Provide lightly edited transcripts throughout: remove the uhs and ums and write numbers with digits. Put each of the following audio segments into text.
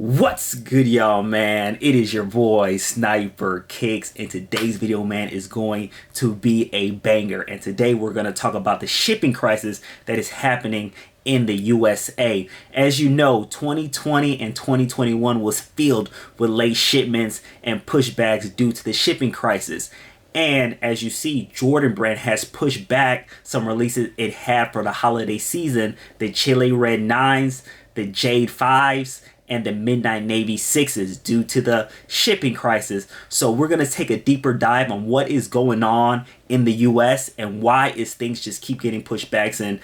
What's good, y'all, man? It is your boy Sniper Kicks, and today's video, man, is going to be a banger. And today we're going to talk about the shipping crisis that is happening in the USA. As you know, 2020 and 2021 was filled with late shipments and pushbacks due to the shipping crisis. And as you see, Jordan Brand has pushed back some releases it had for the holiday season: the Chile Red 9s, the Jade 5s, and the Midnight Navy 6s due to the shipping crisis. So we're going to take a deeper dive on what is going on in the US and why is things just keep getting pushbacks. And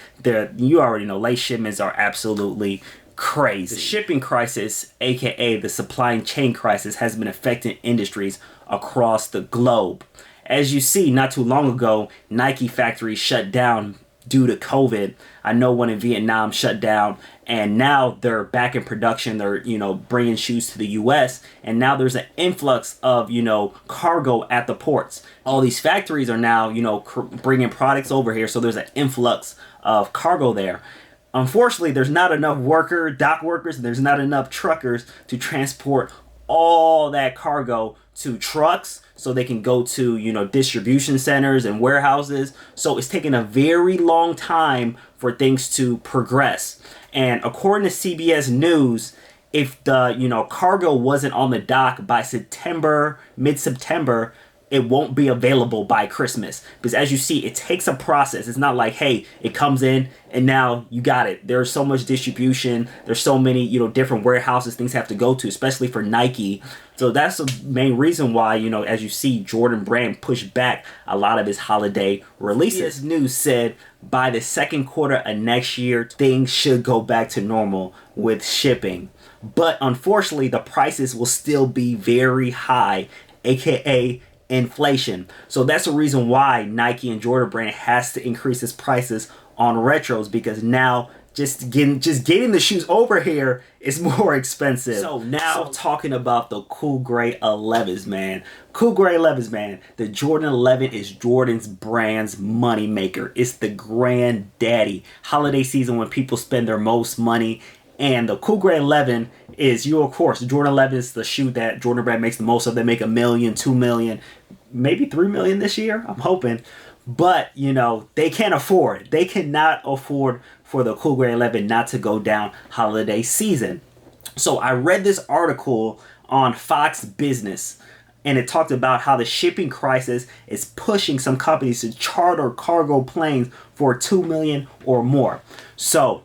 you already know, late shipments are absolutely crazy. The shipping crisis, aka the supply chain crisis, has been affecting industries across the globe. As you see, not too long ago, Nike factories shut down due to COVID. I know one in Vietnam shut down, and now they're back in production. They're, bringing shoes to the US, and now there's an influx of, cargo at the ports. All these factories are now, bringing products over here, so there's an influx of cargo there. Unfortunately, there's not enough dock workers, and there's not enough truckers to transport all that cargo to trucks so they can go to, distribution centers and warehouses. So it's taking a very long time for things to progress. And according to CBS News, if the, cargo wasn't on the dock by mid-September, it won't be available by Christmas. Because as you see, it takes a process. It's not like, hey, it comes in and now you got it. There's so much distribution. There's so many, different warehouses things have to go to, especially for Nike. So that's the main reason why, as you see, Jordan Brand pushed back a lot of his holiday releases. News said by the second quarter of next year, things should go back to normal with shipping. But unfortunately, the prices will still be very high, aka inflation. So that's the reason why Nike and Jordan Brand has to increase its prices on retros, because now just getting the shoes over here is more expensive. So now talking about the Cool Gray 11s, man. Cool Gray 11s, man. The Jordan 11 is Jordan's brand's money maker. It's the granddaddy. Holiday season when people spend their most money. And the Cool Gray 11 is, of course, the Jordan 11 is the shoe that Jordan Brand makes the most of. They make $1 million, $2 million, maybe $3 million this year, I'm hoping. But, they can't afford it. They cannot afford for the Cool Gray 11 not to go down holiday season. So I read this article on Fox Business, and it talked about how the shipping crisis is pushing some companies to charter cargo planes for $2 million or more. So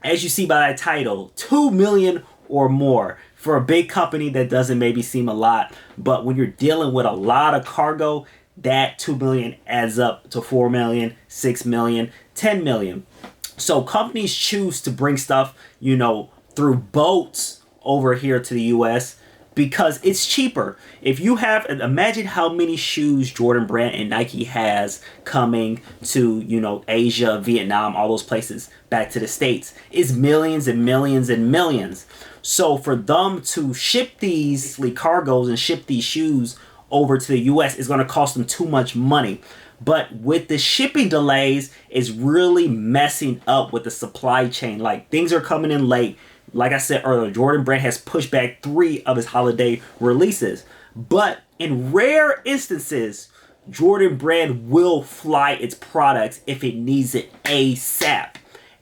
as you see by that title, $2 million or more. For a big company, that doesn't maybe seem a lot, but when you're dealing with a lot of cargo, that $2 million adds up to $4 million, $6 million, $10 million. So companies choose to bring stuff, through boats over here to the US because it's cheaper. If you imagine how many shoes Jordan Brand and Nike has coming to, Asia, Vietnam, all those places back to the States. It's millions and millions and millions. So for them to ship these cargoes and ship these shoes over to the US is going to cost them too much money. But with the shipping delays, it's really messing up with the supply chain. Like, things are coming in late. Like I said earlier, Jordan Brand has pushed back 3 of his holiday releases. But in rare instances, Jordan Brand will fly its products if it needs it ASAP.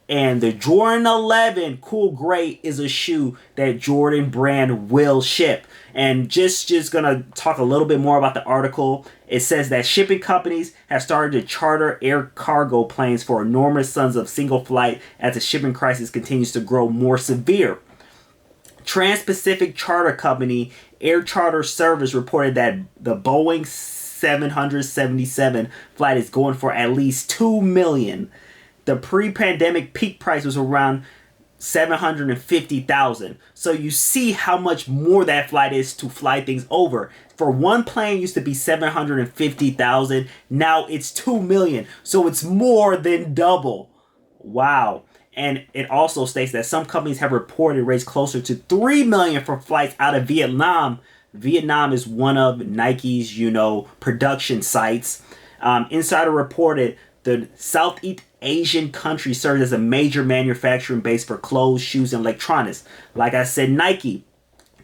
And the Jordan 11 Cool Gray is a shoe that Jordan Brand will ship. And just gonna talk a little bit more about the article. It says that shipping companies have started to charter air cargo planes for enormous sums of single flight as the shipping crisis continues to grow more severe. Trans-Pacific charter company Air Charter Service reported that the Boeing 777 flight is going for at least $2 million. The pre-pandemic peak price was around $750,000. So you see how much more that flight is to fly things over. For one plane used to be $750,000. Now it's $2 million. So it's more than double. Wow. And it also states that some companies have reported rates closer to $3 million for flights out of Vietnam. Vietnam is one of Nike's, production sites. Insider reported the Southeast Asian country serves as a major manufacturing base for clothes, shoes, and electronics. Like I said, Nike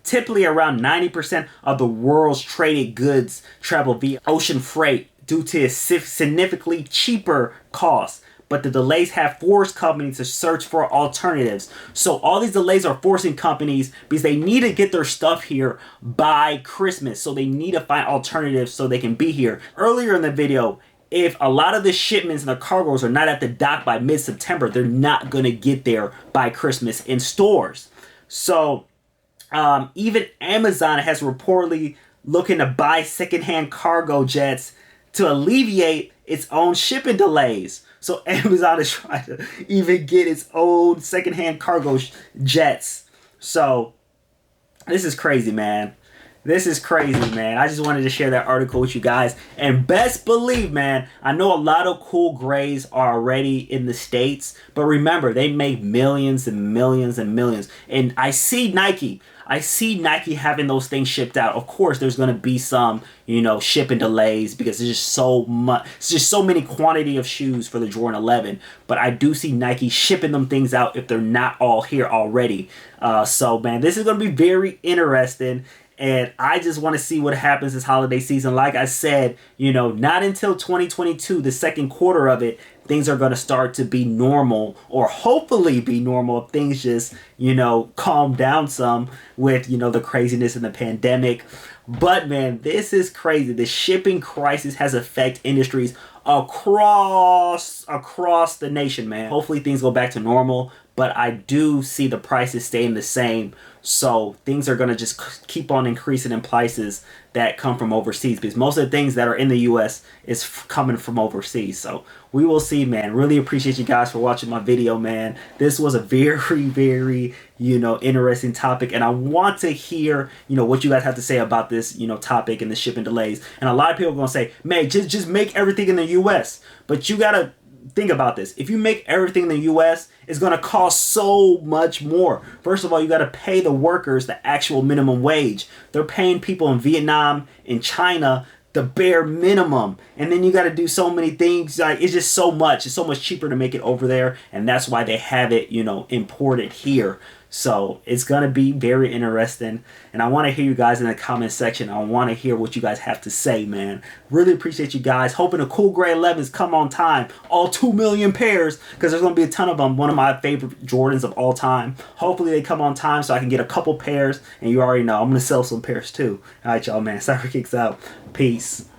Typically around 90% of the world's traded goods travel via ocean freight due to a significantly cheaper cost. But the delays have forced companies to search for alternatives. So all these delays are forcing companies because they need to get their stuff here by Christmas. So they need to find alternatives so they can be here. Earlier in the video, if a lot of the shipments and the cargoes are not at the dock by mid-September, they're not going to get there by Christmas in stores. So even Amazon has reportedly looking to buy secondhand cargo jets to alleviate its own shipping delays. So Amazon is trying to even get its own secondhand cargo jets. So this is crazy, man. This is crazy, man. I just wanted to share that article with you guys. And best believe, man, I know a lot of cool grays are already in the States. But remember, they make millions and millions and millions. And I see Nike having those things shipped out. Of course, there's going to be some, shipping delays because there's just so much. It's just so many quantity of shoes for the Jordan 11. But I do see Nike shipping them things out if they're not all here already. So, man, this is going to be very interesting. And I just want to see what happens this holiday season. Like I said, not until 2022, the second quarter of it, things are going to start to be normal, or hopefully be normal if things just, calm down some with, the craziness in the pandemic. But man, this is crazy. The shipping crisis has affected industries across the nation, man. Hopefully things go back to normal, but I do see the prices staying the same. So things are going to just keep on increasing in prices that come from overseas, because most of the things that are in the U.S. is coming from overseas. So we will see, man. Really appreciate you guys for watching my video, man. This was a very, very, interesting topic. And I want to hear, what you guys have to say about this, topic and the shipping delays. And a lot of people are going to say, man, just make everything in the U.S. But you got to think about this. If you make everything in the U.S., it's going to cost so much more. First of all, you got to pay the workers the actual minimum wage. They're paying people in Vietnam, in China, the bare minimum. And then you got to do so many things. Like, it's just so much. It's so much cheaper to make it over there. And that's why they have it, imported here. So it's going to be very interesting. And I want to hear you guys in the comment section. I want to hear what you guys have to say, man. Really appreciate you guys. Hoping the cool gray 11s come on time. All 2 million pairs, because there's going to be a ton of them. One of my favorite Jordans of all time. Hopefully they come on time so I can get a couple pairs. And you already know I'm going to sell some pairs too. All right, y'all, man. Cyber Kicks out. Peace.